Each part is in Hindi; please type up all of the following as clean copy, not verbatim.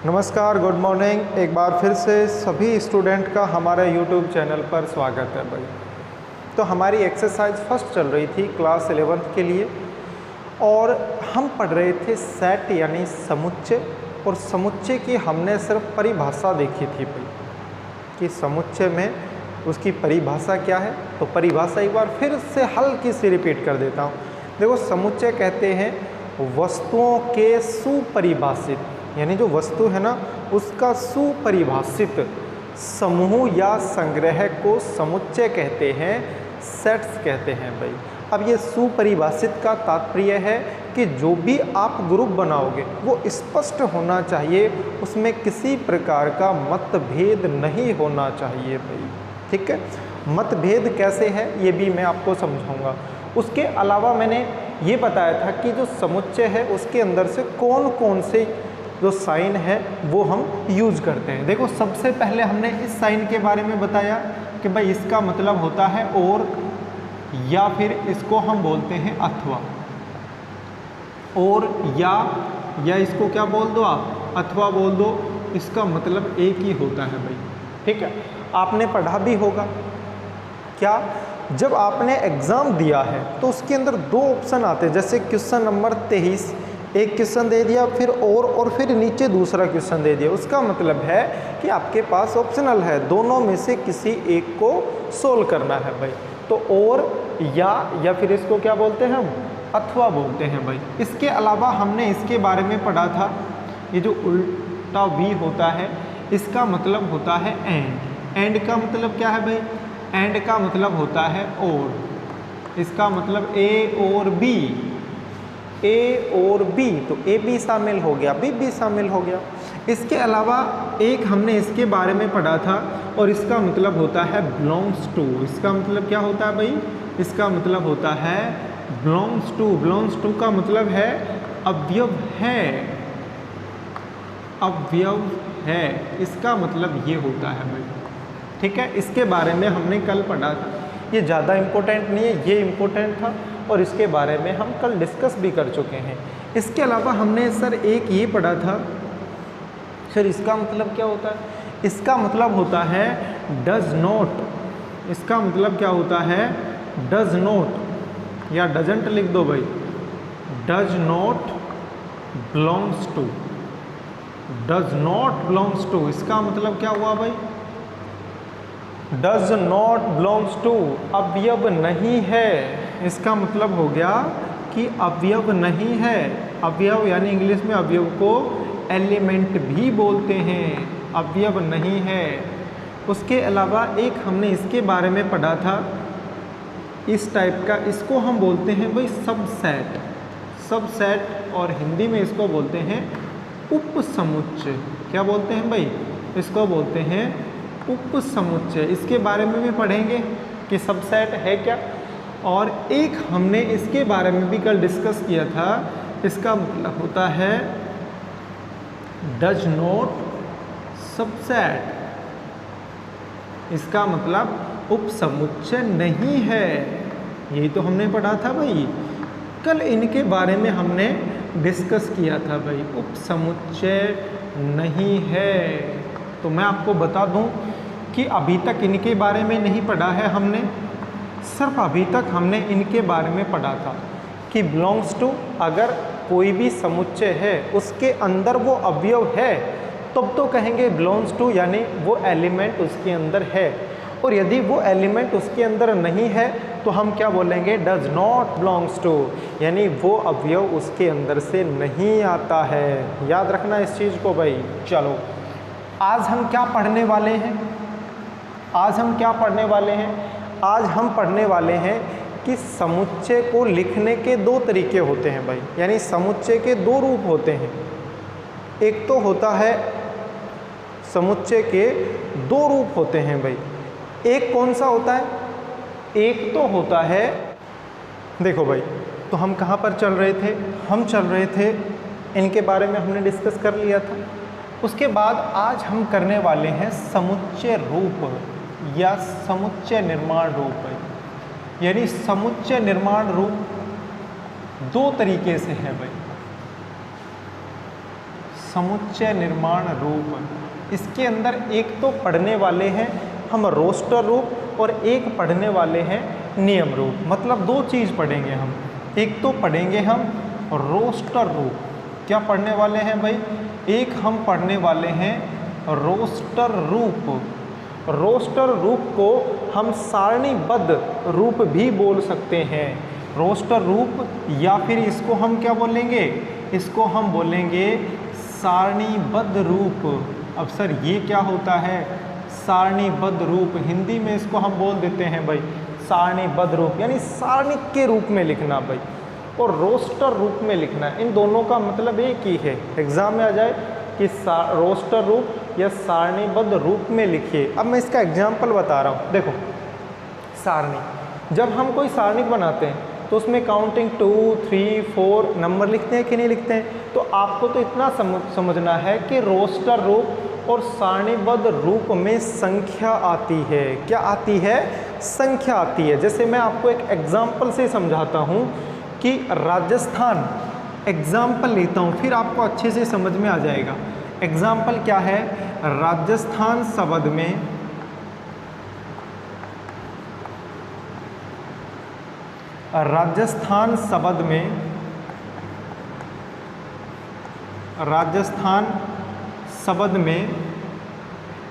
नमस्कार, गुड मॉर्निंग। एक बार फिर से सभी स्टूडेंट का हमारे यूट्यूब चैनल पर स्वागत है भाई। तो हमारी एक्सरसाइज फर्स्ट चल रही थी क्लास 11th के लिए और हम पढ़ रहे थे सेट यानी समुच्चय। और समुच्चय की हमने सिर्फ परिभाषा देखी थी भाई कि समुच्चय में उसकी परिभाषा क्या है। तो परिभाषा एक बार फिर से हल्की सी रिपीट कर देता हूँ। देखो, समुच्चय कहते हैं वस्तुओं के सुपरिभाषित, यानी जो वस्तु है ना उसका सुपरिभाषित समूह या संग्रह को समुच्चय कहते हैं, सेट्स कहते हैं भाई। अब ये सुपरिभाषित का तात्पर्य है कि जो भी आप ग्रुप बनाओगे वो स्पष्ट होना चाहिए, उसमें किसी प्रकार का मतभेद नहीं होना चाहिए भाई। ठीक है, मतभेद कैसे है ये भी मैं आपको समझाऊंगा। उसके अलावा मैंने ये बताया था कि जो समुच्चय है उसके अंदर से कौन कौन से जो साइन है वो हम यूज करते हैं। देखो, सबसे पहले हमने इस साइन के बारे में बताया कि भाई इसका मतलब होता है और, या फिर इसको हम बोलते हैं अथवा। और या इसको क्या बोल दो आप, अथवा बोल दो, इसका मतलब एक ही होता है भाई। ठीक है, आपने पढ़ा भी होगा क्या, जब आपने एग्ज़ाम दिया है तो उसके अंदर दो ऑप्शन आते हैं। जैसे क्वेश्चन नंबर 23 एक क्वेश्चन दे दिया, फिर और फिर नीचे दूसरा क्वेश्चन दे दिया। उसका मतलब है कि आपके पास ऑप्शनल है, दोनों में से किसी एक को सोल्व करना है भाई। तो और या फिर इसको क्या बोलते हैं हम, अथवा बोलते हैं भाई। इसके अलावा हमने इसके बारे में पढ़ा था, ये जो उल्टा वी होता है इसका मतलब होता है एंड। एंड का मतलब क्या है भाई, एंड का मतलब होता है और। इसका मतलब ए और बी, ए और बी, तो ए भी शामिल हो गया, बी भी शामिल हो गया। इसके अलावा एक हमने इसके बारे में पढ़ा था और इसका मतलब होता है बिलोंग्स टू। इसका मतलब क्या होता है भाई, इसका मतलब होता है बिलोंग्स टू। बिलोंग्स टू का मतलब है अवयव है, अवयव है, इसका मतलब ये होता है भाई। ठीक है, इसके बारे में हमने कल पढ़ा था, ये ज़्यादा इम्पोर्टेंट नहीं है, ये इम्पोर्टेंट था और इसके बारे में हम कल डिस्कस भी कर चुके हैं। इसके अलावा हमने सर एक ये पढ़ा था, सर इसका मतलब क्या होता है, इसका मतलब होता है डज नॉट। इसका मतलब क्या होता है, डज नॉट या डजंट लिख दो भाई, does not belongs to, does not belongs to. इसका मतलब क्या हुआ भाई, डज नॉट बिलोंग्स टू, अवयव नहीं है। इसका मतलब हो गया कि अवयव नहीं है। अवयव यानी इंग्लिश में अवयव को एलिमेंट भी बोलते हैं, अवयव नहीं है। उसके अलावा एक हमने इसके बारे में पढ़ा था, इस टाइप का, इसको हम बोलते हैं भाई सबसेट। सबसेट और हिंदी में इसको बोलते हैं उपसमुच्चय। क्या बोलते हैं भाई, इसको बोलते हैं उपसमुच्चय। इसके बारे में भी पढ़ेंगे कि सबसेट है क्या। और एक हमने इसके बारे में भी कल डिस्कस किया था, इसका मतलब होता है डज नॉट सबसेट। इसका मतलब उपसमुच्चय नहीं है। यही तो हमने पढ़ा था भाई, कल इनके बारे में हमने डिस्कस किया था भाई, उपसमुच्चय नहीं है। तो मैं आपको बता दूं कि अभी तक इनके बारे में नहीं पढ़ा है हमने, सिर्फ अभी तक हमने इनके बारे में पढ़ा था कि बिलोंग्स टू, अगर कोई भी समुच्चय है उसके अंदर वो अवयव है तब तो कहेंगे बिलोंग्स टू, यानी वो एलिमेंट उसके अंदर है। और यदि वो एलिमेंट उसके अंदर नहीं है तो हम क्या बोलेंगे, डज नॉट बिलोंग्स टू, यानी वो अवयव उसके अंदर से नहीं आता है। याद रखना इस चीज़ को भाई। चलो, आज हम क्या पढ़ने वाले हैं, आज हम क्या पढ़ने वाले हैं, आज हम पढ़ने वाले हैं कि समुच्चय को लिखने के दो तरीके होते हैं भाई, यानी समुच्चय के दो रूप होते हैं। एक तो होता है, समुच्चय के दो रूप होते हैं भाई। एक कौन सा होता है, एक तो होता है, देखो भाई, तो हम कहाँ पर चल रहे थे, हम चल रहे थे, इनके बारे में हमने डिस्कस कर लिया था। उसके बाद आज हम करने वाले हैं समुच्चय रूप या समुच्चय निर्माण रूप है। यानी समुच्चय निर्माण रूप दो तरीके से है भाई। समुच्चय निर्माण रूप। इसके अंदर एक तो पढ़ने वाले हैं हम रोस्टर रूप और एक पढ़ने वाले हैं नियम रूप। मतलब दो चीज़ पढ़ेंगे हम, एक तो पढ़ेंगे हम रोस्टर रूप। क्या पढ़ने वाले हैं भाई? एक हम पढ़ने वाले हैं रोस्टर रूप। रोस्टर रूप को हम सारणीबद्ध रूप भी बोल सकते हैं। रोस्टर रूप या फिर इसको हम क्या बोलेंगे? इसको हम बोलेंगे सारणीबद्ध रूप। अब सर ये क्या होता है? सारणीबद्ध रूप, हिंदी में इसको हम बोल देते हैं भाई सारणीबद्ध रूप, यानी सारणी के रूप में लिखना भाई, और रोस्टर रूप में लिखना। इन दोनों का मतलब एक ही है। एग्जाम में आ जाए कि रोस्टर रूप या सारणीबद्ध रूप में लिखिए। अब मैं इसका एग्जाम्पल बता रहा हूँ। देखो सारणी, जब हम कोई सारणी बनाते हैं तो उसमें काउंटिंग 2, 3, 4 नंबर लिखते हैं कि नहीं लिखते हैं? तो आपको तो इतना समझना है कि रोस्टर रूप और सारणीबद्ध रूप में संख्या आती है। क्या आती है? संख्या आती है। जैसे मैं आपको एक एग्जाम्पल से समझाता हूँ कि राजस्थान, एग्जाम्पल लेता हूँ फिर आपको अच्छे से समझ में आ जाएगा। एग्जाम्पल क्या है? राजस्थान शब्द में राजस्थान शब्द में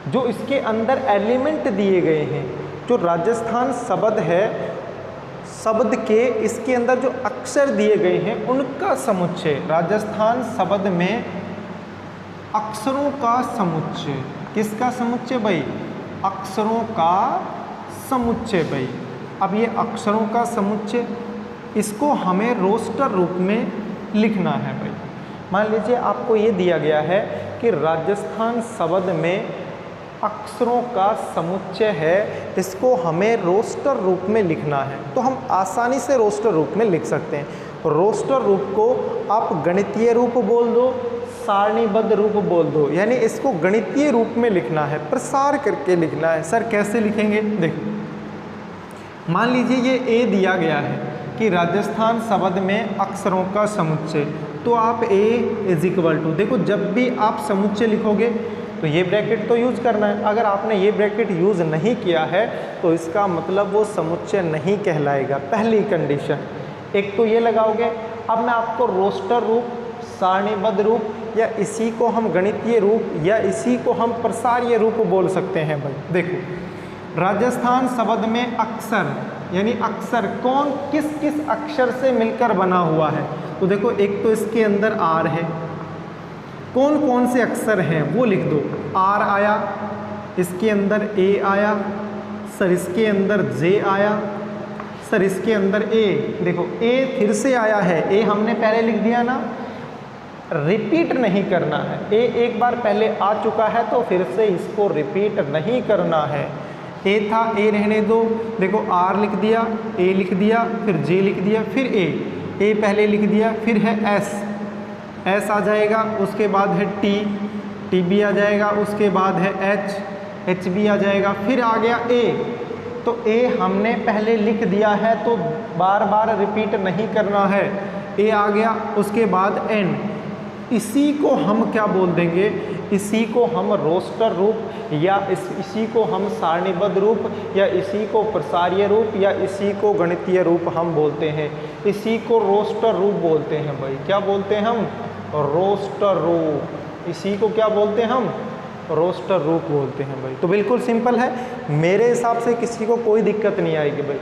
जो इसके अंदर एलिमेंट दिए गए हैं, जो राजस्थान शब्द है, शब्द के इसके अंदर जो अक्षर दिए गए हैं उनका समुच्चय। राजस्थान शब्द में अक्षरों का समुच्चय। किसका समुच्चय भाई? अक्षरों का समुच्चय भाई। अब ये अक्षरों का समुच्चय, इसको हमें रोस्टर रूप में लिखना है भाई। मान लीजिए आपको ये दिया गया है कि राजस्थान शब्द में अक्षरों का समुच्चय है, इसको हमें रोस्टर रूप में लिखना है। तो हम आसानी से रोस्टर रूप में लिख सकते हैं। रोस्टर रूप को आप गणितीय रूप बोल दो, सारणीबद्ध रूप बोल दो, यानी इसको गणितीय रूप में लिखना है, प्रसार करके लिखना है। सर कैसे लिखेंगे? देखो मान लीजिए ये ए दिया गया है कि राजस्थान शब्द में अक्षरों का समुच्चय, तो आप ए इज इक्वल टू, देखो जब भी आप समुच्चय लिखोगे तो ये ब्रैकेट तो यूज़ करना है। अगर आपने ये ब्रैकेट यूज़ नहीं किया है तो इसका मतलब वो समुच्चय नहीं कहलाएगा। पहली कंडीशन, एक तो ये लगाओगे। अब मैं आपको रोस्टर रूप, सारणीबद्ध रूप, या इसी को हम गणितीय रूप, या इसी को हम प्रसारीय रूप बोल सकते हैं भाई। देखो राजस्थान शब्द में अक्षर, यानी अक्षर कौन किस किस अक्षर से मिलकर बना हुआ है, तो देखो एक तो इसके अंदर आर है, कौन कौन से अक्षर हैं वो लिख दो। आर आया, इसके अंदर ए आया, सर इसके अंदर जे आया, सर इसके अंदर ए, देखो ए फिर से आया है, ए हमने पहले लिख दिया ना, रिपीट नहीं करना है। ए एक बार पहले आ चुका है तो फिर से इसको रिपीट नहीं करना है। ए था, ए रहने दो। देखो आर लिख दिया, ए लिख दिया, फिर जे लिख दिया, फिर ए पहले लिख दिया, फिर है एस आ जाएगा, उसके बाद है टी भी आ जाएगा, उसके बाद है एच भी आ जाएगा, फिर आ गया ए। तो ए हमने पहले लिख दिया है तो बार बार रिपीट नहीं करना है। ए आ गया, उसके बाद एन। इसी को हम क्या बोल देंगे? इसी को हम रोस्टर रूप, या इसी को हम सारणीबद्ध रूप, या इसी को प्रसारीय रूप, या इसी को गणितीय रूप हम बोलते हैं। इसी को रोस्टर रूप बोलते हैं भाई। क्या बोलते हैं हम? रोस्टर रूप। इसी को क्या बोलते हैं हम? रोस्टर रूप बोलते हैं भाई। तो बिल्कुल सिंपल है, मेरे हिसाब से किसी को कोई दिक्कत नहीं आएगी भाई।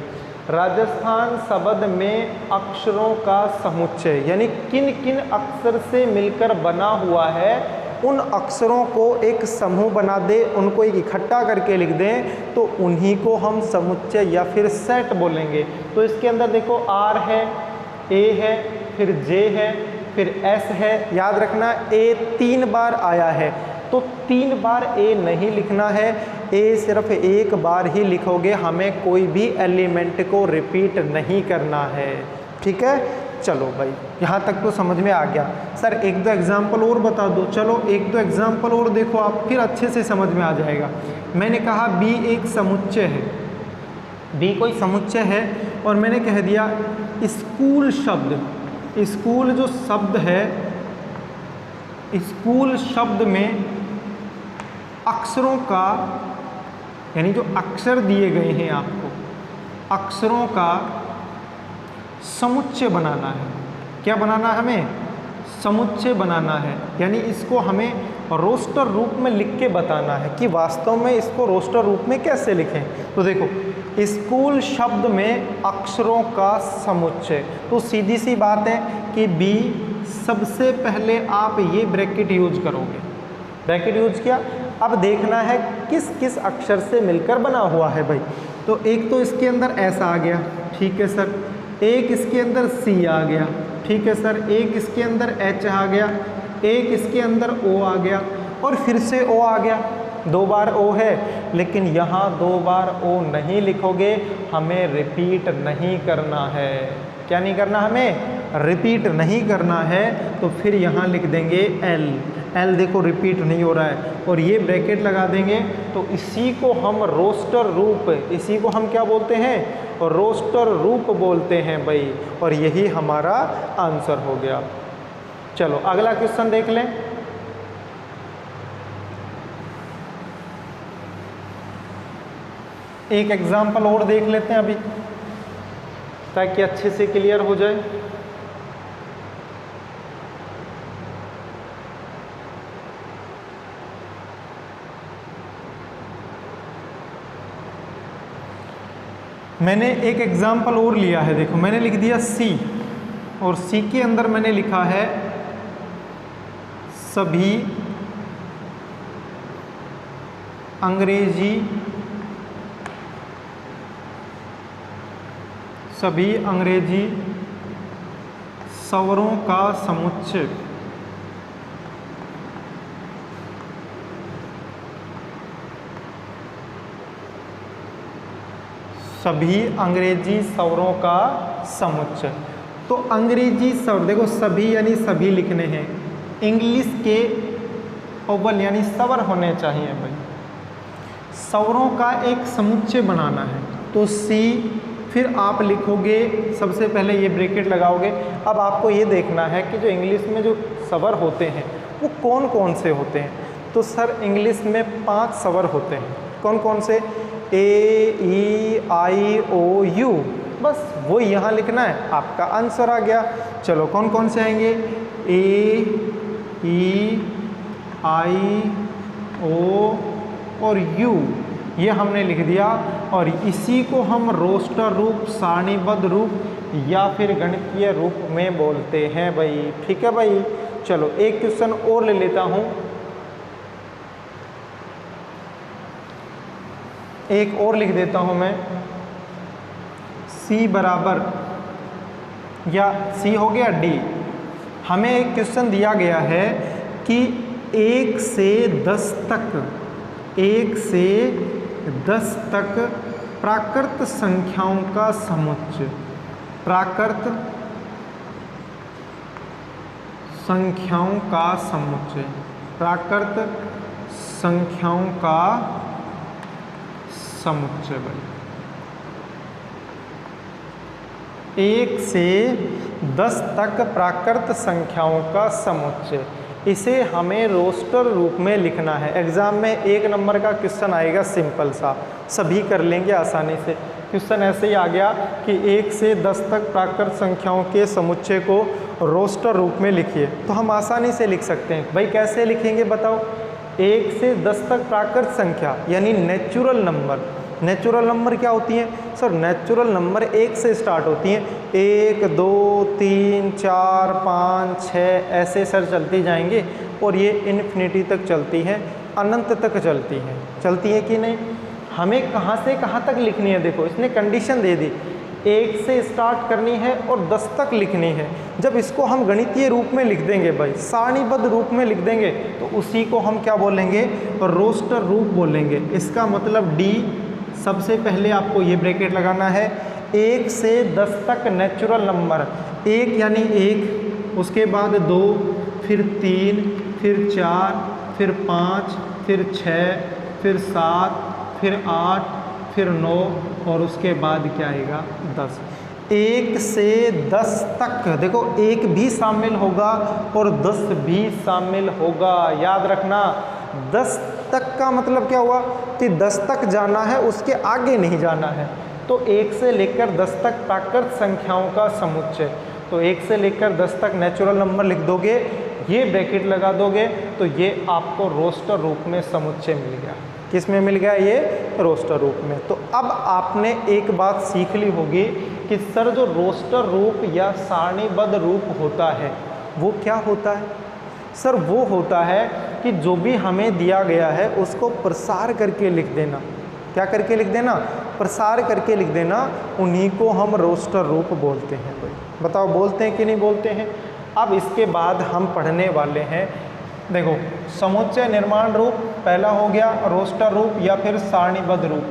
राजस्थान शब्द में अक्षरों का समुच्चय, यानी किन किन अक्षर से मिलकर बना हुआ है, उन अक्षरों को एक समूह बना दे, उनको एक इकट्ठा करके लिख दें, तो उन्हीं को हम समुच्चय या फिर सेट बोलेंगे। तो इसके अंदर देखो आर है, ए है, फिर जे है, फिर एस है। याद रखना ए 3 बार आया है, तो 3 बार ए नहीं लिखना है, ए सिर्फ एक बार ही लिखोगे। हमें कोई भी एलिमेंट को रिपीट नहीं करना है। ठीक है, चलो भाई यहाँ तक तो समझ में आ गया। सर एक दो एग्जाम्पल और बता दो। चलो एक दो एग्जाम्पल और देखो आप, फिर अच्छे से समझ में आ जाएगा। मैंने कहा बी एक समुच्चय है, बी कोई समुच्चय है, और मैंने कह दिया स्कूल शब्द, स्कूल जो शब्द है स्कूल शब्द में अक्षरों का, यानी जो अक्षर दिए गए हैं आपको, अक्षरों का समुच्चय बनाना है। क्या बनाना है हमें? समुच्चय बनाना है, यानी इसको हमें रोस्टर रूप में लिख के बताना है कि वास्तव में इसको रोस्टर रूप में कैसे लिखें। तो देखो, स्कूल शब्द में अक्षरों का समुच्चय, तो सीधी सी बात है कि बी, सबसे पहले आप ये ब्रैकेट यूज करोगे। ब्रैकेट यूज किया, अब देखना है किस किस अक्षर से मिलकर बना हुआ है भाई। तो एक तो इसके अंदर ऐसा आ गया, ठीक है सर। एक इसके अंदर सी आ गया, ठीक है सर। एक इसके अंदर एच आ गया, एक इसके अंदर ओ आ गया, और फिर से ओ आ गया। 2 बार ओ है, लेकिन यहाँ 2 बार ओ नहीं लिखोगे, हमें रिपीट नहीं करना है। क्या नहीं करना? हमें रिपीट नहीं करना है। तो फिर यहाँ लिख देंगे एल। एल देखो रिपीट नहीं हो रहा है, और ये ब्रैकेट लगा देंगे। तो इसी को हम रोस्टर रूप, इसी को हम क्या बोलते हैं? रोस्टर रूप बोलते हैं भाई, और यही हमारा आंसर हो गया। चलो अगला क्वेश्चन देख लें। एक एग्जाम्पल और देख लेते हैं अभी, ताकि अच्छे से क्लियर हो जाए। मैंने एक एग्जाम्पल और लिया है, देखो मैंने लिख दिया सी, और सी के अंदर मैंने लिखा है सभी अंग्रेजी स्वरों का समुच्चय। सभी अंग्रेजी स्वरों का समुच्चय। तो अंग्रेजी स्वर देखो, सभी यानी सभी लिखने हैं, इंग्लिश के ओवल यानी स्वर होने चाहिए भाई। स्वरों का एक समुच्चय बनाना है, तो सी, फिर आप लिखोगे, सबसे पहले ये ब्रैकेट लगाओगे। अब आपको ये देखना है कि जो इंग्लिश में जो स्वर होते हैं वो कौन कौन से होते हैं। तो सर इंग्लिश में 5 स्वर होते हैं। कौन कौन से? ए, ई, आई, ओ, यू, बस वो यहाँ लिखना है, आपका आंसर आ गया। चलो कौन कौन से आएंगे? ए, ई, आई, ओ और यू, ये हमने लिख दिया। और इसी को हम रोस्टर रूप, सारणीबद्ध रूप या फिर गणितीय रूप में बोलते हैं भाई। ठीक है भाई। चलो एक क्वेश्चन और ले लेता हूँ, एक और लिख देता हूँ मैं। सी बराबर, या सी हो गया डी। हमें एक क्वेश्चन दिया गया है कि 1 से 10 तक, 1 से 10 तक प्राकृत संख्याओं का समुच्चय, प्राकृत संख्याओं का समुच्चय, प्राकृत संख्याओं का समुच्चय भाई। 1 से 10 तक प्राकृत संख्याओं का समुच्चय, इसे हमें रोस्टर रूप में लिखना है। एग्जाम में 1 नंबर का क्वेश्चन आएगा, सिंपल सा, सभी कर लेंगे आसानी से। क्वेश्चन ऐसे ही आ गया कि 1 से 10 तक प्राकृत संख्याओं के समुच्चय को रोस्टर रूप में लिखिए। तो हम आसानी से लिख सकते हैं भाई। कैसे लिखेंगे बताओ? 1 से 10 तक प्राकृत संख्या यानी नेचुरल नंबर। नेचुरल नंबर क्या होती हैं सर? नेचुरल नंबर 1 से स्टार्ट होती हैं। 1, 2, 3, 4, 5, 6 ऐसे सर चलती जाएंगे, और ये इन्फिनिटी तक चलती हैं, अनंत तक चलती हैं। चलती है कि नहीं? हमें कहाँ से कहाँ तक लिखनी है? देखो इसने कंडीशन दे दी, 1 से स्टार्ट करनी है और 10 तक लिखनी है। जब इसको हम गणितीय रूप में लिख देंगे भाई, सारणीबद्ध रूप में लिख देंगे, तो उसी को हम क्या बोलेंगे? रोस्टर रूप बोलेंगे। इसका मतलब डी, सबसे पहले आपको ये ब्रैकेट लगाना है। 1 से 10 तक नेचुरल नंबर, 1 यानी 1, उसके बाद 2, फिर 3, फिर 4, फिर 5, फिर 6, फिर 7, फिर 8, फिर 9 और उसके बाद क्या आएगा? 10। 1 से 10 तक, देखो 1 भी शामिल होगा और 10 भी शामिल होगा। याद रखना 10 तक का मतलब क्या हुआ कि 10 तक जाना है, उसके आगे नहीं जाना है। तो 1 से लेकर 10 तक प्राकृत संख्याओं का समुच्चय। तो 1 से लेकर 10 तक नेचुरल नंबर लिख दोगे, ये ब्रैकेट लगा दोगे, तो ये आपको रोस्टर रूप में समुच्चय मिल गया। किस में मिल गया? ये रोस्टर रूप में। तो अब आपने एक बात सीख ली होगी कि सर जो रोस्टर रूप या सारणीबद्ध रूप होता है वो क्या होता है? सर वो होता है कि जो भी हमें दिया गया है उसको प्रसार करके लिख देना। क्या करके लिख देना? प्रसार करके लिख देना। उन्हीं को हम रोस्टर रूप बोलते हैं। भाई बताओ, बोलते हैं कि नहीं बोलते हैं? अब इसके बाद हम पढ़ने वाले हैं, देखो समुच्चय निर्माण रूप पहला हो गया, रोस्टर रूप या फिर सारणीबद्ध रूप।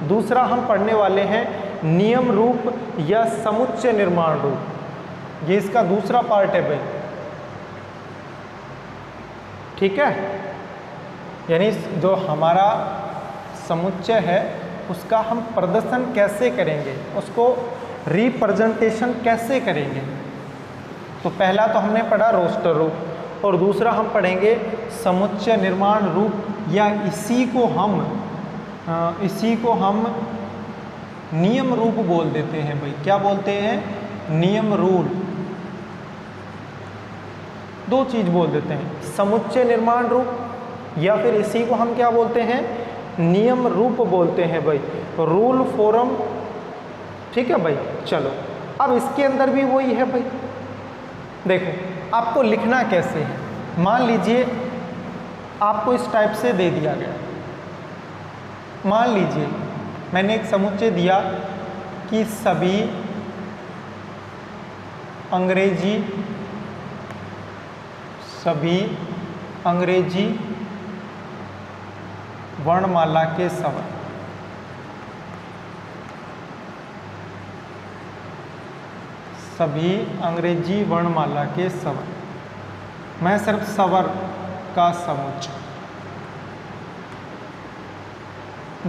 दूसरा हम पढ़ने वाले हैं नियम रूप या समुच्चय निर्माण रूप। ये इसका दूसरा पार्ट है भाई, ठीक है। यानी जो हमारा समुच्चय है उसका हम प्रदर्शन कैसे करेंगे, उसको रिप्रेजेंटेशन कैसे करेंगे। तो पहला तो हमने पढ़ा रोस्टर रूप और दूसरा हम पढ़ेंगे समुच्चय निर्माण रूप या इसी को हम नियम रूप बोल देते हैं। भाई क्या बोलते हैं? नियम रूल। दो चीज बोल देते हैं, समुच्चय निर्माण रूप या फिर इसी को हम क्या बोलते हैं? नियम रूप बोलते हैं भाई, रूल फॉर्म, ठीक है भाई। चलो अब इसके अंदर भी वही है भाई। देखो आपको लिखना कैसे है, मान लीजिए आपको इस टाइप से दे दिया गया। मान लीजिए मैंने एक समुच्चय दिया कि सभी अंग्रेजी वर्णमाला के स्वर। सभी अंग्रेजी वर्णमाला के स्वर। मैं सिर्फ स्वर का समुच्चय।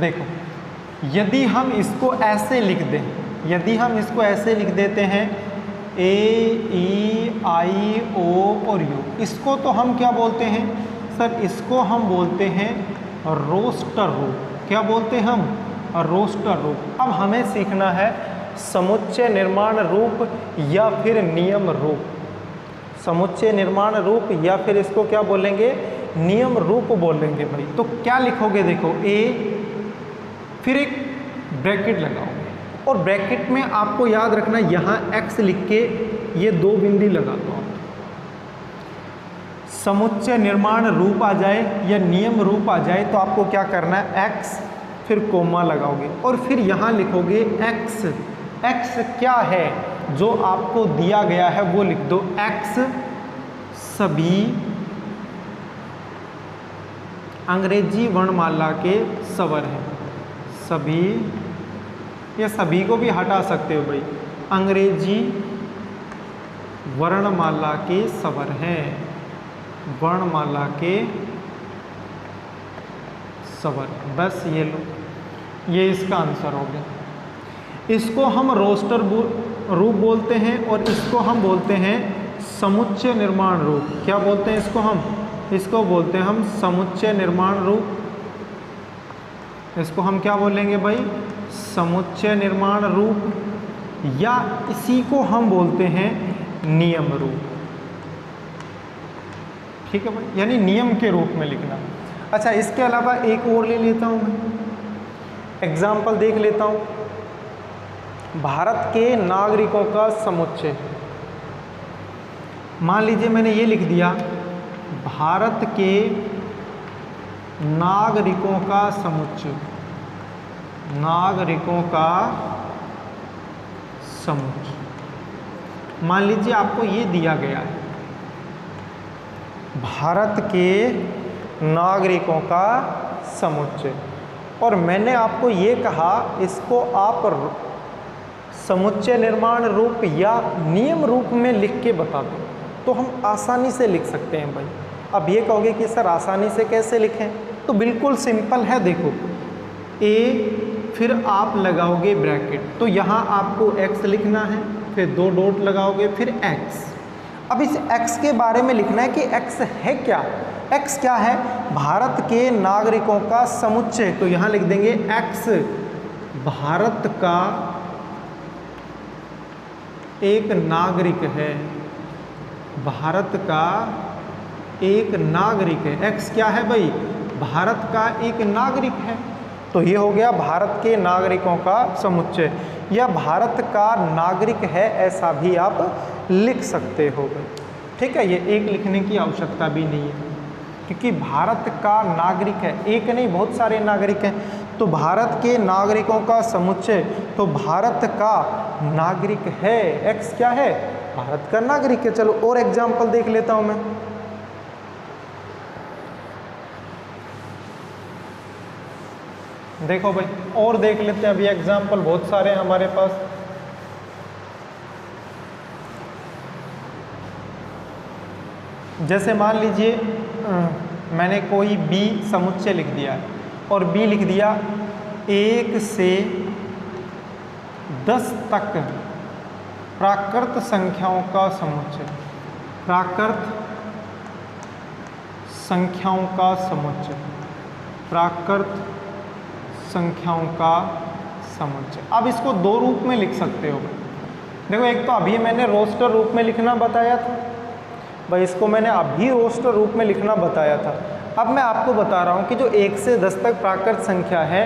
देखो यदि हम इसको ऐसे लिख दें, यदि हम इसको ऐसे लिख देते हैं A, E, I, O और U, इसको तो हम क्या बोलते हैं? सर इसको हम बोलते हैं रोस्टर रूप। क्या बोलते हैं हम? रोस्टर रूप। अब हमें सीखना है समुच्चय निर्माण रूप या फिर नियम रूप। समुच्चय निर्माण रूप या फिर इसको क्या बोलेंगे? नियम रूप बोलेंगे भाई। तो क्या लिखोगे? देखो A, फिर एक ब्रैकेट लगाओगे और ब्रैकेट में आपको याद रखना यहाँ x लिख के ये 2 बिंदी लगा दो। समुच्चय निर्माण रूप आ जाए या नियम रूप आ जाए तो आपको क्या करना है? x फिर कोमा लगाओगे और फिर यहाँ लिखोगे x। x क्या है जो आपको दिया गया है वो लिख दो। x सभी अंग्रेजी वर्णमाला के स्वर हैं। सभी, ये सभी को भी हटा सकते हो भाई, अंग्रेजी वर्णमाला के स्वर हैं। वर्णमाला के स्वर, बस ये लो, ये इसका आंसर हो गया। इसको हम रोस्टर रूप बोलते हैं और इसको हम बोलते हैं समुच्चय निर्माण रूप। क्या बोलते हैं इसको हम? इसको बोलते हैं हम समुच्चय निर्माण रूप। इसको हम क्या बोलेंगे भाई? समुच्चय निर्माण रूप या इसी को हम बोलते हैं नियम रूप। ठीक है भाई, यानी नियम के रूप में लिखना। अच्छा इसके अलावा एक और ले लेता हूँ मैं, एग्जाम्पल देख लेता हूँ। भारत के नागरिकों का समुच्चय। मान लीजिए मैंने ये लिख दिया भारत के नागरिकों का समुच्चय। नागरिकों का समुच्चय। मान लीजिए आपको ये दिया गया है भारत के नागरिकों का समुच्चय और मैंने आपको ये कहा इसको आप समुच्चय निर्माण रूप या नियम रूप में लिख के बता दो तो हम आसानी से लिख सकते हैं भाई। अब ये कहोगे कि सर आसानी से कैसे लिखें? तो बिल्कुल सिंपल है। देखो A फिर आप लगाओगे ब्रैकेट, तो यहाँ आपको x लिखना है, फिर 2 डॉट लगाओगे, फिर x। अब इस x के बारे में लिखना है कि x है क्या। x क्या है? भारत के नागरिकों का समुच्चय। तो यहाँ लिख देंगे x भारत का एक नागरिक है, भारत का एक नागरिक है। x क्या है भाई? भारत का एक नागरिक है। तो ये हो गया भारत के नागरिकों का समुच्चय, या भारत का नागरिक है, ऐसा भी आप लिख सकते हो। ठीक है, ये एक लिखने की आवश्यकता भी नहीं है, क्योंकि भारत का नागरिक है, एक नहीं बहुत सारे नागरिक हैं। तो भारत के नागरिकों का समुच्चय, तो भारत का नागरिक है, x क्या है? भारत का नागरिक है। चलो और एग्जाम्पल देख लेता हूं मैं। देखो भाई और देख लेते हैं, अभी एग्जाम्पल बहुत सारे हैं हमारे पास। जैसे मान लीजिए मैंने कोई b समुच्चय लिख दिया और b लिख दिया 1 से 10 तक प्राकृत संख्याओं का समुच्चय, प्राकृत संख्याओं का समुच्चय, प्राकृत संख्याओं का समुच्चय। अब इसको 2 रूप में लिख सकते हो। देखो एक तो अभी मैंने रोस्टर रूप में लिखना बताया था भाई, इसको मैंने अभी रोस्टर रूप में लिखना बताया था। अब मैं आपको बता रहा हूँ कि जो 1 से 10 तक प्राकृत संख्या है,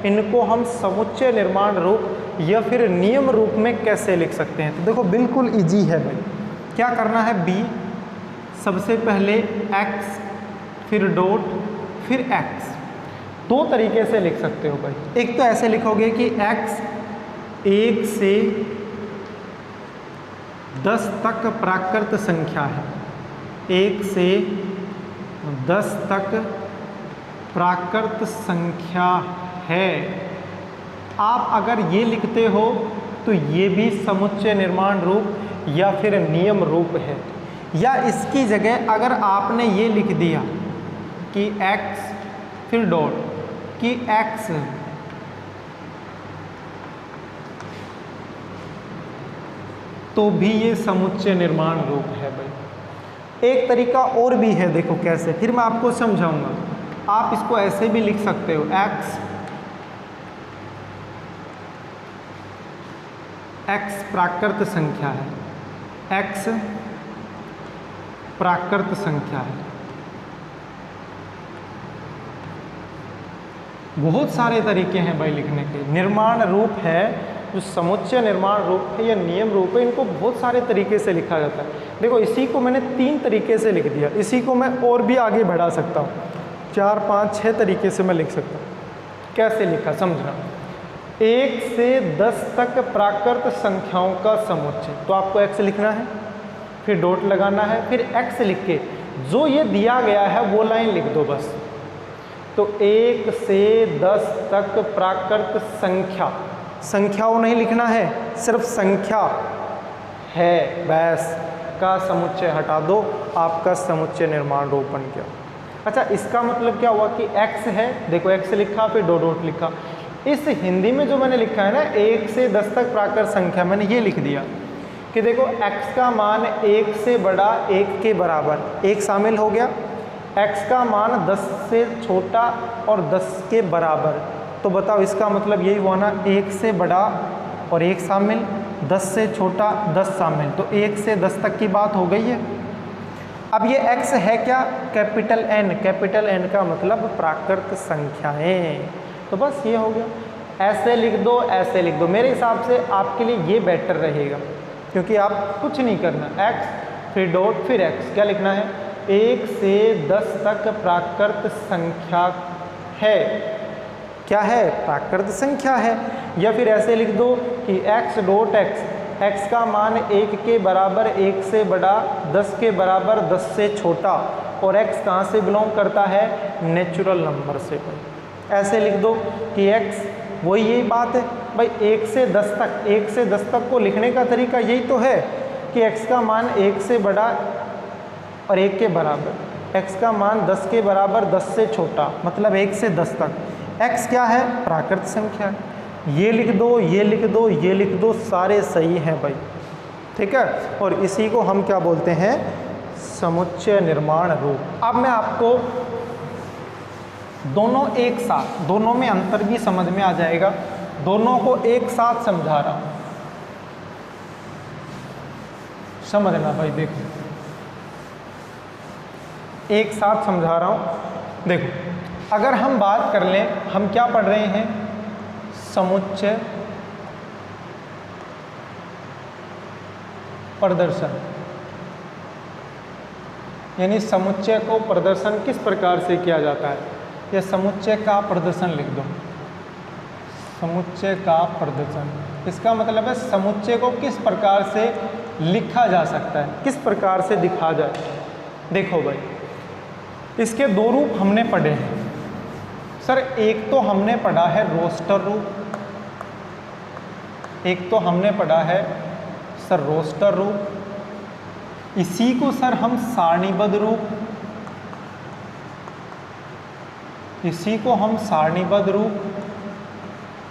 इनको हम समुच्चय निर्माण रूप या फिर नियम रूप में कैसे लिख सकते हैं। तो देखो बिल्कुल इजी है भाई। क्या करना है? b सबसे पहले x, फिर डॉट, फिर x। 2 तरीके से लिख सकते हो भाई। एक तो ऐसे लिखोगे कि x 1 से 10 तक प्राकृत संख्या है, 1 से 10 तक प्राकृत संख्या है। आप अगर ये लिखते हो तो ये भी समुच्चय निर्माण रूप या फिर नियम रूप है। या इसकी जगह अगर आपने ये लिख दिया कि x फिर डॉट कि x तो भी ये समुच्चय निर्माण रूप है भाई। एक तरीका और भी है, देखो कैसे, फिर मैं आपको समझाऊंगा। आप इसको ऐसे भी लिख सकते हो, x प्राकृत संख्या है, x प्राकृत संख्या है। बहुत सारे तरीके हैं भाई लिखने के। निर्माण रूप है, जो समुच्चय निर्माण रूप है या नियम रूप है, इनको बहुत सारे तरीके से लिखा जाता है। देखो इसी को मैंने 3 तरीके से लिख दिया, इसी को मैं और भी आगे बढ़ा सकता हूँ, 4, 5, 6 तरीके से मैं लिख सकता हूँ। कैसे लिखा समझना। 1 से 10 तक प्राकृत संख्याओं का समुच्चय, तो आपको x लिखना है, फिर डॉट लगाना है, फिर x लिख के जो ये दिया गया है वो लाइन लिख दो बस। तो 1 से 10 तक प्राकृत संख्या, संख्याओं नहीं लिखना है, सिर्फ संख्या है बस, का समुच्चय हटा दो, आपका समुच्चय निर्माण रूप बन गया। अच्छा इसका मतलब क्या हुआ कि x है, देखो x लिखा फिर दो डॉट लिखा। इस हिंदी में जो मैंने लिखा है ना 1 से 10 तक प्राकृत संख्या, मैंने ये लिख दिया कि देखो x का मान 1 से बड़ा 1 के बराबर, 1 शामिल हो गया, x का मान 10 से छोटा और 10 के बराबर। तो बताओ इसका मतलब यही हुआ ना, 1 से बड़ा और 1 शामिल, 10 से छोटा 10 शामिल, तो 1 से 10 तक की बात हो गई है। अब ये x है क्या? कैपिटल N, कैपिटल N का मतलब प्राकृत संख्याएं। तो बस ये हो गया, ऐसे लिख दो, ऐसे लिख दो। मेरे हिसाब से आपके लिए ये बेटर रहेगा, क्योंकि आप कुछ नहीं करना, x फिर डॉट फिर x। क्या लिखना है? 1 से 10 तक प्राकृत संख्या है। क्या है? प्राकृत संख्या है। या फिर ऐसे लिख दो कि x डॉट x, x का मान 1 के बराबर, 1 से बड़ा, 10 के बराबर, 10 से छोटा, और x कहाँ से बिलोंग करता है? नेचुरल नंबर से। ऐसे लिख दो कि x, वही यही बात है भाई, 1 से 10 तक, 1 से 10 तक को लिखने का तरीका यही तो है कि x का मान 1 से बड़ा और 1 के बराबर, x का मान 10 के बराबर, 10 से छोटा, मतलब 1 से 10 तक। x क्या है? प्राकृत संख्या है। ये लिख दो, ये लिख दो, ये लिख दो, सारे सही हैं भाई, ठीक है। और इसी को हम क्या बोलते हैं, समुच्चय निर्माण रूप। अब मैं आपको दोनों एक साथ, दोनों में अंतर भी समझ में आ जाएगा, दोनों को एक साथ समझा रहा हूं, समझना भाई। देखो एक साथ समझा रहा हूं। देखो अगर हम बात कर लें, हम क्या पढ़ रहे हैं, समुच्चय प्रदर्शन, यानी समुच्चय को प्रदर्शन किस प्रकार से किया जाता है, या समुच्चय का प्रदर्शन लिख दो, समुच्चय का प्रदर्शन। इसका मतलब है समुच्चय को किस प्रकार से लिखा जा सकता है, किस प्रकार से दिखा जाए। देखो भाई, इसके दो रूप हमने पढ़े हैं सर। एक तो हमने पढ़ा है रोस्टर रूप, एक तो हमने पढ़ा है सर रोस्टर रूप, इसी को सर हम सारणीबद्ध रूप, इसी को हम सारणीबद्ध रूप,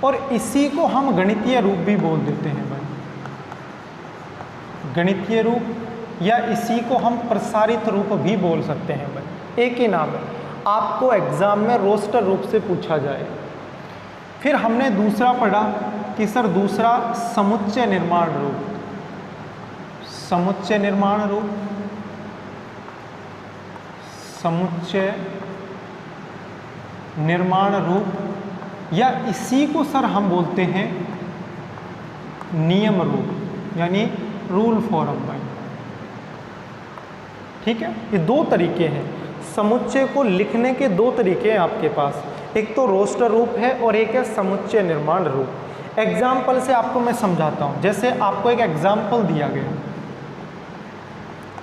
और इसी को हम गणितीय रूप भी बोल देते हैं भाई, गणितीय रूप, या इसी को हम प्रसारित रूप भी बोल सकते हैं भाई, एक ही नाम है। आपको एग्जाम में रोस्टर रूप से पूछा जाए। फिर हमने दूसरा पढ़ा कि सर दूसरा समुच्चय निर्माण रूप, समुच्चय निर्माण रूप, समुच्चय निर्माण रूप, या इसी को सर हम बोलते हैं नियम रूप, यानी रूल फॉर्म भाई, ठीक है। ये दो तरीके हैं, समुच्चय को लिखने के दो तरीके हैं आपके पास, एक तो रोस्टर रूप है और एक है समुच्चय निर्माण रूप। एग्जाम्पल से आपको मैं समझाता हूं। जैसे आपको एक एग्जाम्पल दिया गया,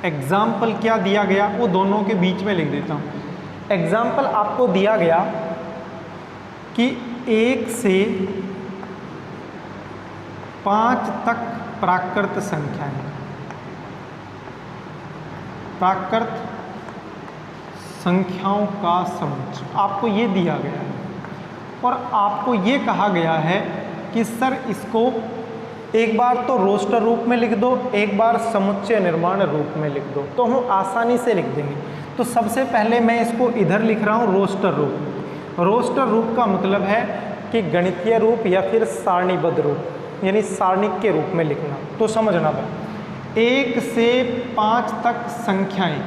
एग्जाम्पल क्या दिया गया वो दोनों के बीच में लिख देता हूं। एग्जाम्पल आपको दिया गया कि 1 से 5 तक प्राकृत संख्या है, प्राकृत संख्याओं का समुच्चय आपको ये दिया गया है, और आपको ये कहा गया है कि सर इसको एक बार तो रोस्टर रूप में लिख दो, एक बार समुच्चय निर्माण रूप में लिख दो, तो हम आसानी से लिख देंगे। तो सबसे पहले मैं इसको इधर लिख रहा हूँ रोस्टर रूप। रोस्टर रूप का मतलब है कि गणितीय रूप या फिर सारणीबद्ध रूप, यानी सारणी के रूप में लिखना। तो समझना भाई, 1 से 5 तक संख्याएं,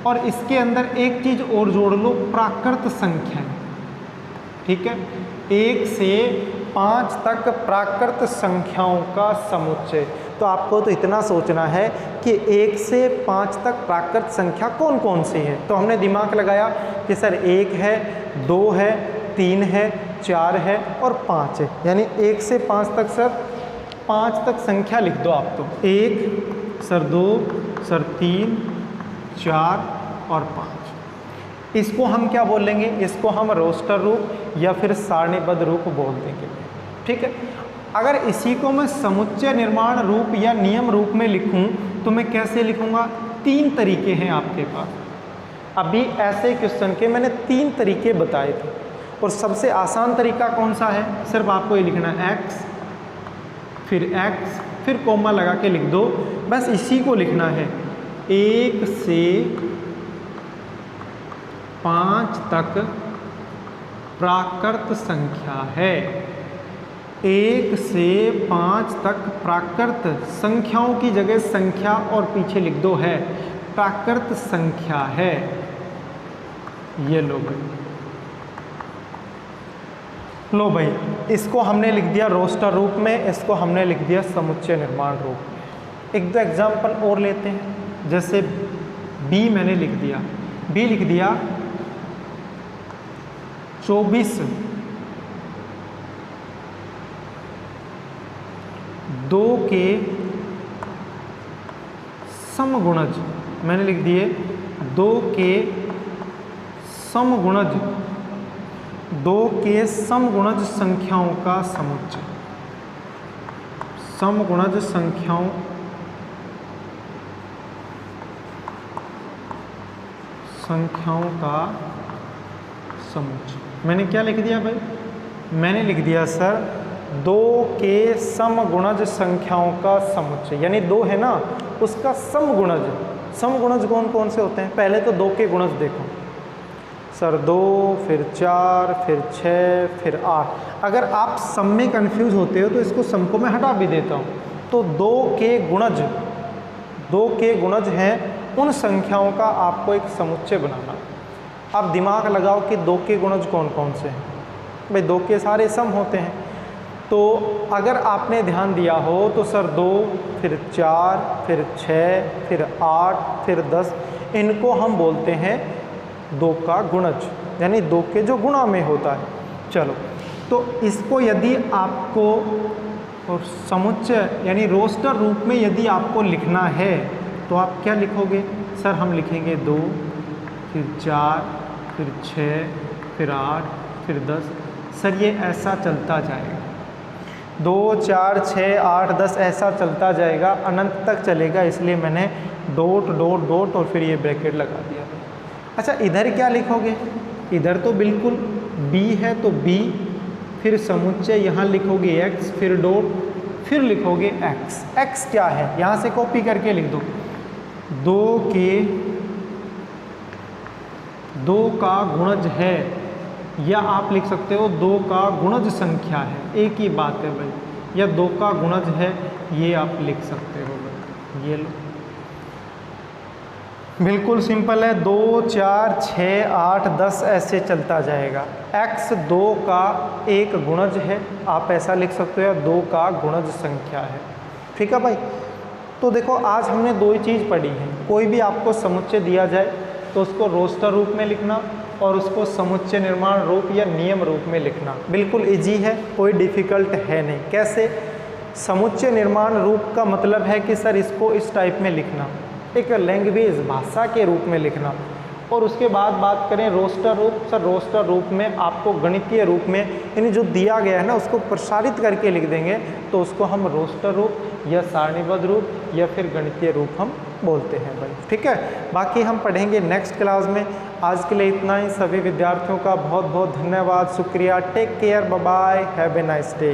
और इसके अंदर एक चीज और जोड़ लो, प्राकृत संख्याएं, ठीक है। 1 से 5 तक प्राकृत संख्याओं का समुच्चय। तो आपको तो इतना सोचना है कि 1 से 5 तक प्राकृत संख्या कौन कौन सी है। तो हमने दिमाग लगाया कि सर 1 है, 2 है, 3 है, 4 है और 5 है, यानी 1 से 5 तक सर 5 तक संख्या लिख दो आप। तो 1 सर 2 सर 3 4 और 5, इसको हम क्या बोलेंगे, इसको हम रोस्टर रूप या फिर सारणीबद्ध रूप बोल देंगे, ठीक है। अगर इसी को मैं समुच्चय निर्माण रूप या नियम रूप में लिखूं तो मैं कैसे लिखूंगा, 3 तरीके हैं आपके पास। अभी ऐसे क्वेश्चन के मैंने 3 तरीके बताए थे, और सबसे आसान तरीका कौन सा है, सिर्फ आपको ये लिखना है x, फिर कोमा लगा के लिख दो, बस इसी को लिखना है। 1 से 5 तक प्राकृत संख्या है, 1 से 5 तक प्राकृत, संख्याओं की जगह संख्या और पीछे लिख दो है, प्राकृत संख्या है। ये लो भाई, इसको हमने लिख दिया रोस्टर रूप में, इसको हमने लिख दिया समुच्चय निर्माण रूप में। एक दो एग्जाम्पल और लेते हैं। जैसे बी मैंने लिख दिया, बी लिख दिया 24 2 के समगुणज, मैंने लिख दिए 2 के समगुणज, 2 के समगुणज संख्याओं का समुच्चय, समगुणज संख्याओं का समुच्चय। मैंने क्या लिख दिया भाई, मैंने लिख दिया सर दो के समगुणज संख्याओं का समुच्चय, यानी दो है ना, उसका समगुणज। समगुणज कौन कौन से होते हैं? पहले तो दो के गुणज देखो सर, 2 फिर 4 फिर 6 फिर 8। अगर आप सम में कंफ्यूज होते हो तो इसको सम को मैं हटा भी देता हूँ। तो दो के गुणज हैं उन संख्याओं का आपको एक समुच्चय बनाना। आप दिमाग लगाओ कि दो के गुणज कौन कौन से हैं। भाई दो के सारे सम होते हैं। तो अगर आपने ध्यान दिया हो तो सर 2 फिर 4 फिर 6 फिर 8 फिर 10, इनको हम बोलते हैं दो का गुणज, यानी दो के जो गुणा में होता है। चलो, तो इसको यदि आपको और समुच्चय यानी रोस्टर रूप में यदि आपको लिखना है तो आप क्या लिखोगे? सर हम लिखेंगे 2 फिर 4 फिर 6 फिर 8 फिर 10। सर ये ऐसा चलता जाएगा, 2 4 6 8 10 ऐसा चलता जाएगा, अनंत तक चलेगा। इसलिए मैंने डॉट डॉट डॉट और फिर ये ब्रैकेट लगा दिया। अच्छा, इधर क्या लिखोगे? इधर तो बिल्कुल b है तो b, फिर समुच्चय यहाँ लिखोगे x, फिर डॉट, फिर लिखोगे x। x क्या है? यहाँ से कॉपी करके लिख दो, दो का गुणज है, या आप लिख सकते हो 2 का गुणज संख्या है, एक ही बात है भाई। या 2 का गुणज है, ये आप लिख सकते हो भाई। ये लो, बिल्कुल सिंपल है। 2 4 6 8 10 ऐसे चलता जाएगा। x 2 का एक गुणज है, आप ऐसा लिख सकते हो, या 2 का गुणज संख्या है। ठीक है भाई। तो देखो, आज हमने दो ही चीज़ पढ़ी है। कोई भी आपको समुच्चय दिया जाए तो उसको रोस्टर रूप में लिखना और उसको समुच्चय निर्माण रूप या नियम रूप में लिखना। बिल्कुल इजी है, कोई डिफ़िकल्ट है नहीं। कैसे? समुच्चय निर्माण रूप का मतलब है कि सर इसको इस टाइप में लिखना, एक लैंग्वेज भाषा के रूप में लिखना। और उसके बाद बात करें रोस्टर रूप, सर रोस्टर रूप में आपको गणितीय रूप में, यानी जो दिया गया है ना उसको प्रसारित करके लिख देंगे, तो उसको हम रोस्टर रूप या सारणीबद्ध रूप या फिर गणितीय रूप हम बोलते हैं भाई। ठीक है, बाकी हम पढ़ेंगे नेक्स्ट क्लास में। आज के लिए इतना ही। सभी विद्यार्थियों का बहुत बहुत धन्यवाद, शुक्रिया। Take care, bye bye, have a nice day.